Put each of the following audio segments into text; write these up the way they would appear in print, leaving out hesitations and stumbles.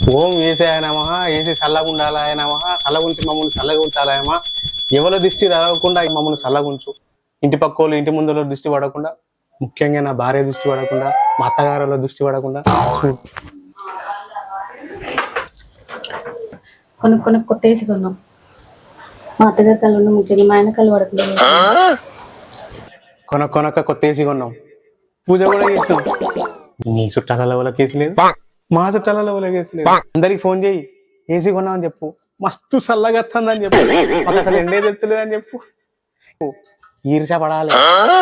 ఓం ఏసీనమా AC చల్లగా ఉండాలయనమా చల్లగా ఉంచి మమ్మల్ని చల్లగా ఉంచాలయమా ఎవరి దృష్టి తగలకుండా మమ్మల్ని చల్లగా ఉంచు ఇంటి పక్క వాళ్ళు ఇంటి ముందు దృష్టి పడకుండా ముఖ్యంగా నా భార్య దృష్టి పడకుండా మా అత్తగారుల దృష్టి పడకుండా కొన్ని కొత్త వేసి కొన్నాం. మా అత్తగారి కళ్ళు ఉన్న ముఖ్యంగా మా ఆయన కళ్ళు పడట్లేదు. కొనక్క కొత్త ఏసీ కొన్నాం. పూజ కూడా చేసినాం. నీ చుట్టాల లెవెల్ కేసు లేదు, మా చుట్టాల లెవెల్ కేసు లేదు. అందరికి ఫోన్ చేయి ఏసీ కొన్నామని చెప్పు, మస్తు చల్లగా వస్తుందని చెప్పు, మాకు అసలు ఎండే తెలుస్తలేదని చెప్పు. ఈర్ష పడాలి.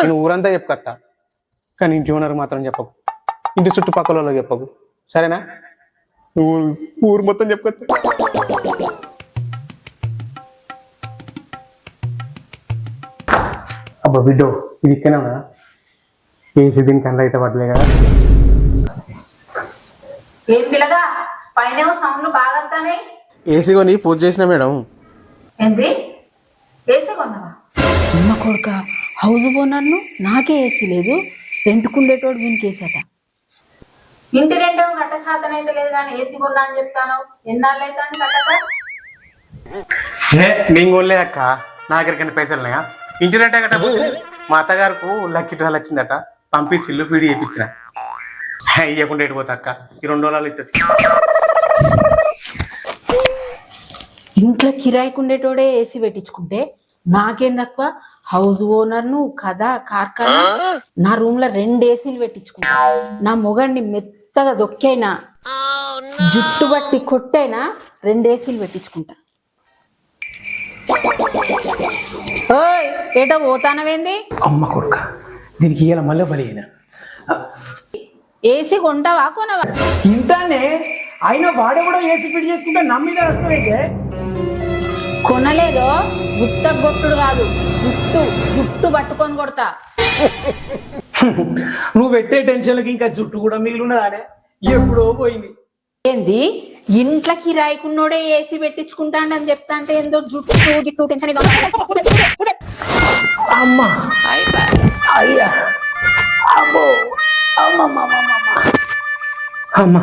నేను ఊరంతా చెప్పుకత్తా, కానీ ఇంటి ఓనర్ మాత్రం చెప్పకు, ఇంటి చుట్టుపక్కల వాళ్ళకి చెప్పకు, సరేనా? ఊరు మొత్తం చెప్పుకొస్తా. అబ్బా బిడ్డో, ఇది ఇక్కడే ఉన్నా ఏసీ దీనికి కన్నా అయితే పడలే కదా. ఏం పిల్లగా పైన సౌండ్లు బాగా వస్తాయి. ఏసీ కొని పూజ చేసిన మేడం. ఏంది ఏసీ కొన్నావా? అమ్మ కొడుక హౌస్ ఓనర్ను నాకే ఏసీ లేదు, రెంట్కుండేటోడు వీనికి వేసాట. ఇంటి రెండో గట్ట శాతం అయితే లేదు కానీ ఏసీ కొన్నా అని చెప్తాను. ఎన్నాళ్ళు అయితే అని కట్టక నేను కొనలే అక్క, నా దగ్గరికి పైసలు ఉన్నాయా? ఇంటి రెంటే గట్ట మా అత్తగారికి లక్కీ డ్రాల్ వచ్చిందట, పంపించిల్లు పీడి చేయించిన. ఇవ్వకుండా ఎడిపోతా అక్క, ఈ 2 రోజులు ఇస్తుంది. ఇంట్లో కిరాయికుండేటోడే ఏసీ పెట్టించుకుంటే నాకేం తక్కువ? హౌస్ ఓనర్ను కదా కార్ఖానా, నా రూమ్ లో 2 ఏసీలు పెట్టించుకుంటా. నా మొగండి మెత్తగా దొక్కైనా జుట్టు బట్టి కొట్టైనా 2 ఏసీలు పెట్టించుకుంటా. ఓయ్ ఏటో పోతానవేంది? అమ్మ కొడుక దీనికి ఇయ్యాల మళ్ళీ బలిన ఏసీ కొంటావా కొనవా? ఇంటానే ఆయన వాడే కూడా ఏసీ ఫిట్ చేసుకుంటే నమ్మిద వస్తావైతే కొనలేదో గుత్త కొట్టుడు కాదు, జుట్టు పట్టుకొని కొడతా. నువ్వు పెట్టే టెన్షన్లకి ఇంకా జుట్టు కూడా మిగిలి ఉన్నదానే, ఎప్పుడో పోయింది. ఏంది ఇంట్లో కిరాయికున్నోడే ఏసీ పెట్టించుకుంటాడని చెప్తా అంటే ఏందో జుట్టు టెన్షన్. అమ్మా అయ్యా అమ్మో అమ్మమ్మ అమ్మా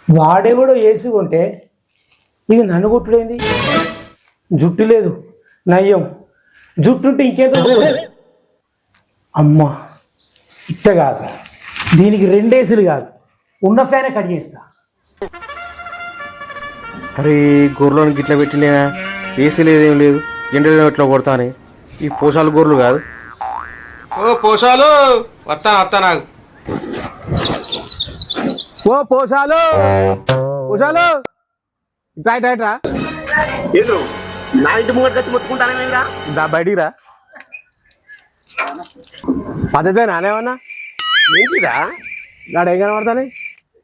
వాడే కూడా ఏసీ కొంటే ఇది నన్ను కొట్టుడైంది. జుట్టు లేదు నయ్యం, జుట్టుంటే ఇంకేదో. అమ్మా ఇట్ట కాదు, దీనికి 2 ఏసీలు కాదు, ఉన్న ఫ్యానే కట్ చేస్తా. అరే గొర్రెలను గిట్ల పెట్టినా ఏసీ లేదేం లేదు, ఎండలో ఎట్లా కొడతానే. ఈ పోషాలు గొర్రెలు కాదు. ఓ పోషాలు వస్తా నాకు. ఓ పోషాలు పోషాలు ఇట్రా ఏదో నా ఇంటి ముంగట తెచ్చి మొత్తుకుంటానేరా. బయటికి రా, పద్ధతే నానేమన్నా ఏంటిరా? నాడు ఏం కనబడతానే?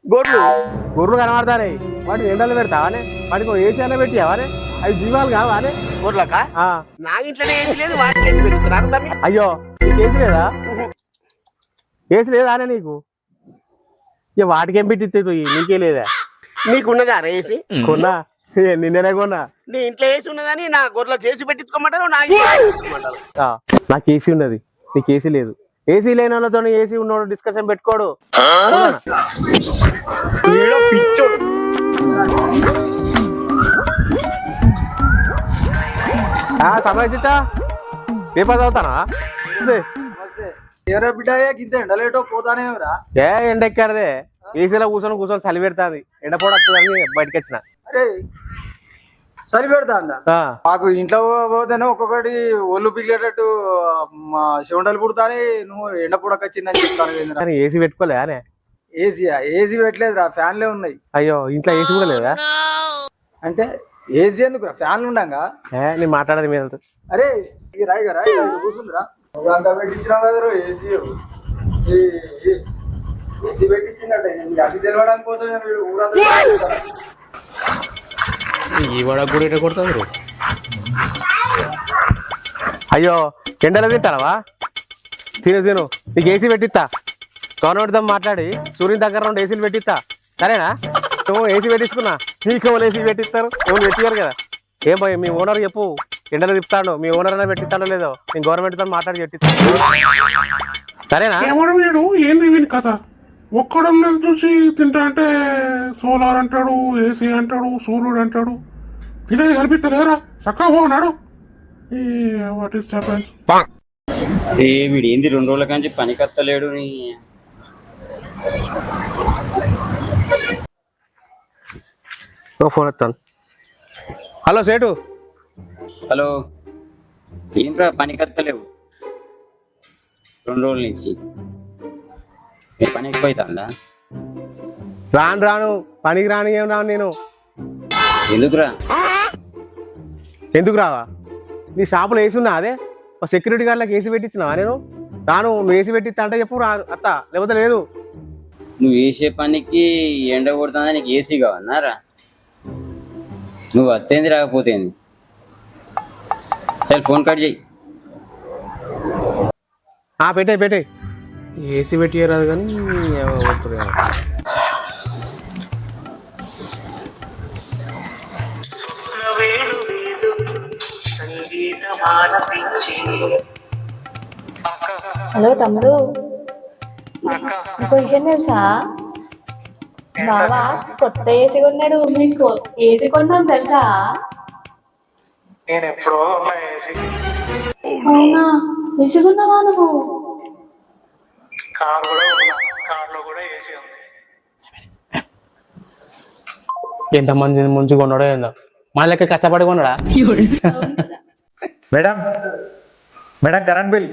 గొర్రెలు కనబడతానే. వాటిని ఎండలు పెడతావానే? వాటికి ఏసీ అయినా పెట్టావానే? అవి జీవాలు కావానే గొర్రెలక? నా ఇంట్లోనే ఏసీ లేదు, వాటికి ఏసీ పెట్టుకున్నారు. అయ్యో నీకు ఏసీ లేదా? ఏసీ లేదా అనే నీకు? ఇక వాటికేం పెట్టి నీకే లేదా? నీకున్నదా ఏసీ? కొన్నా, నిన్ననే కొన్నా. నీ ఇంట్లో ఏసీ ఉన్నదని నా గొర్రెలకు ఏసీ పెట్టించుకోమంటారు, నాకు ఏసీ ఉన్నది, నీకు ఏసీ లేదు. ఏసీ లేని వాళ్ళతో ఏసీ ఉన్నోడు డిస్కషన్ పెట్టుకోడు. పిచ్చోడు. సమయచిత పేపర్ చదువుతానా? ఏ ఎండ ఎక్కడదే, ఏసీలో కూర్చొని చలి పెడతాది, ఎండ పోడొస్తుందని బయటకు వచ్చిన. చలి పెడతా మాకు ఇంట్లో పోతేనే ఒక్కొక్కటి ఒళ్ళు పిగిలేటట్టు చెవుండలు పుడతానే. నువ్వు ఎండ పుడకొచ్చిందని చెప్తాను. ఏసీ పెట్టుకోలే అనే? ఏసీ పెట్టలేదురా, ఫ్యాన్లే ఉన్నాయి. అయ్యో ఇంట్లో ఏసీ కూడా లేదా? అంటే ఏసీ ఎందుకు ఫ్యాన్లు ఉండగా? నేను మాట్లాడేది మీద. అరే ఈ రాయిగా కూర్చుందిరా, అంతా పెట్టించినావు కదరా ఏసీ. ఏసీ పెట్టించినట్టే అది తెలవడానికి కోసం ఊరంతా ఈ వడ కూడా కొడతారు. అయ్యో ఎండలో తింటావా? తిను, నీకు ఏసీ పెట్టిస్తా. గవర్నమెంట్తో మాట్లాడి సూర్యుని దగ్గర 2 ఏసీలు పెట్టిస్తా, సరేనా? నువ్వు ఏసీ పెట్టించుకున్నా, నీకు ఎవరు ఏసీ పెట్టిస్తారు? ఎవరు పెట్టారు కదా. ఏం పోయి మీ ఓనర్ చెప్పు, ఎండలో తిప్పుతాడు, మీ ఓనర్ అయినా పెట్టిస్తాడో లేదో, నేను గవర్నమెంట్తో మాట్లాడి పెట్టిస్తాను, సరేనా? ఏంది కథ? ఒక్కడన్నా చూసి తింటా అంటే సోలార్ అంటాడు, ఏసీ అంటాడు, సూర్యుడు అంటాడు. తినేది కనిపిస్తలేరా? చక్కగా పోనాడు. What is happens? వీడు ఏంది 2 రోజుల కంచి పని కత్తలేడు నీ. ఫోన్ వస్తాను. హలో సేటు. హలో, ఏంట్రా పని కత్తలేవు 2 రోజుల నుంచి? పని ఎక్కువైతుందా? రాను పనికి రాను. ఏం రాను నేను. ఎందుకురా? ఎందుకు రావా? నీ షాపులో ఏసీ ఉన్నా? అదే సెక్యూరిటీ గార్డ్లకు ఏసీ పెట్టించినావా నేను? రాను. నువ్వు ఏసీ పెట్టిస్తా అంటే చెప్పు రా అత్త, లేకపోతే లేదు. నువ్వు వేసే పనికి ఎండ కొడుతుందా? నీకు ఏసీ కావన్నారా? నువ్వు అత్తేంది రాకపోతేంది? సరే ఫోన్ కట్ చేయి. పెట్టే ఏసీ పెట్టి రాదు కానీ హలో తమ్ముడు, ఇంకో విషయం తెలుసా? బావా కొత్త ఏసీ కొన్నాడు. మీకు ఏసీ కొన్నాం తెలుసా? నేను ఎప్పుడో ఏసీ అవునా, ఏసీ కొన్నావా నువ్వు? కార్ కూడా ఉన్నా, కార్లో కూడా ఏసీ ఉంది. ఎంతమంది ముందు కొన్నాడో ఏందో, మా లెక్క కష్టపడి కొన్నాడా? Madam current bill.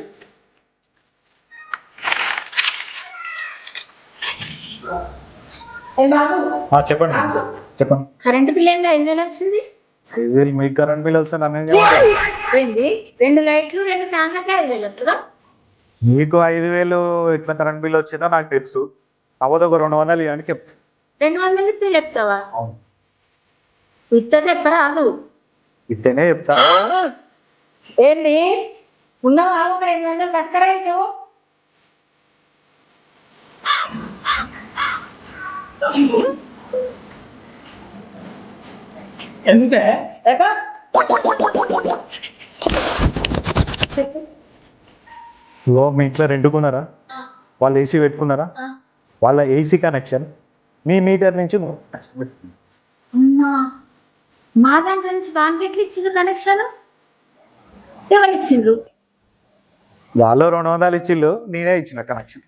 చెప్పండి. కరెంటు బిల్ ఏంది 5,000 వచ్చింది? 5,000 మీకు కరెంట్ బిల్ వస్తుంది అనేది ఏంది? 2 లైట్లు 2 ఫ్యాన్లకే 5,000 వస్తుందా? మీకు 5,000 ఎట్లా కరెంట్ బిల్ వచ్చిందో నాకు తెలుసు. అవదు ఒక 200 ఇవ్వడానికి 200 ఇస్తే చెప్తావా? ఇస్తే చెప్పరాదు. ఇస్తేనే చెప్తా. ఏంది ఉన్నవా? 200 పక్కరైతు. ఎందుకే మీ ఇంట్లో రెండుకున్నారా? వాళ్ళు ఏసీ పెట్టుకున్నారా? వాళ్ళ ఏసీ కనెక్షన్ మీ మీటర్ నుంచి మా దాంట్లో నుంచి వాంకెట్లు ఇచ్చిండ్రు కనెక్షన్. ఎవరు ఇచ్చిండ్రు? వాళ్ళు 200 ఇచ్చిళ్ళు, నేనే ఇచ్చిన కనెక్షన్.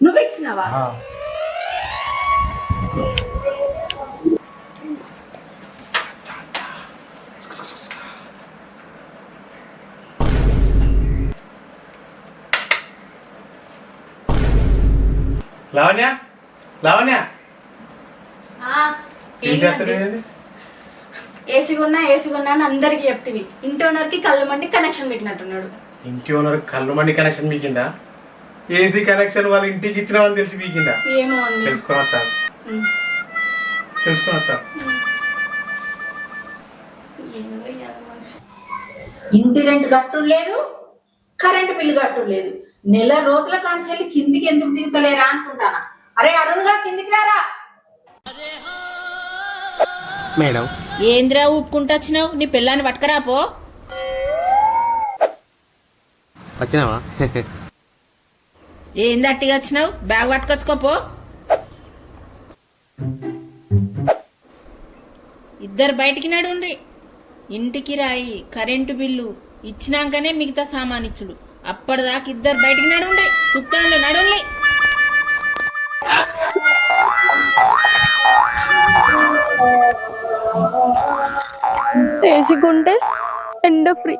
నువ్వు ఇచ్చినావా? లావణ్య ఏసీ కొన్నా అని అందరికి చెప్తివి. ఇంటి ఓనర్కి కళ్ళు మండి కనెక్షన్ పెట్టినట్టున్నాడు. ఇంటి ఓనర్ కళ్ళు మండి కనెక్షన్ మీకిందా? ఏసీ కనెక్షన్ వాళ్ళ ఇంటికి ఇచ్చినామని తెలిసి మీకిందా? ఏమో అండి, తెలుసుకొని వస్తా. ఇంటి రెంట్ కట్టు లేదు, కరెంటు బిల్లు కట్టు లేదు. నెల రోజుల కాంచెల్లి కిందికి ఎందుకు దిగుతలేరా అనుకుంటానా. అరే అరుణ్ గా కిందికి రారా. మేడం ఏంద్రా ఊపుకుంటూ వచ్చినావు? నీ పిల్లాన్ని పట్టుకరాపో. వచ్చినావా? ఏంది అట్టిగా వచ్చినావు? బ్యాగ్ పట్టుకొచ్చుకోపో. ఇద్దరు బయటికి నడుండ్రి. ఇంటికి రాయి, కరెంటు బిల్లు ఇచ్చినాకనే మిగతా సామాన్ ఇచ్చుడు. అప్పటిదాకా ఇద్దరు బయటికి నడుండ్రి. సుత్తాన్లు నడుండి. ఏసీ కొంటే ఎండ ఫ్రీ.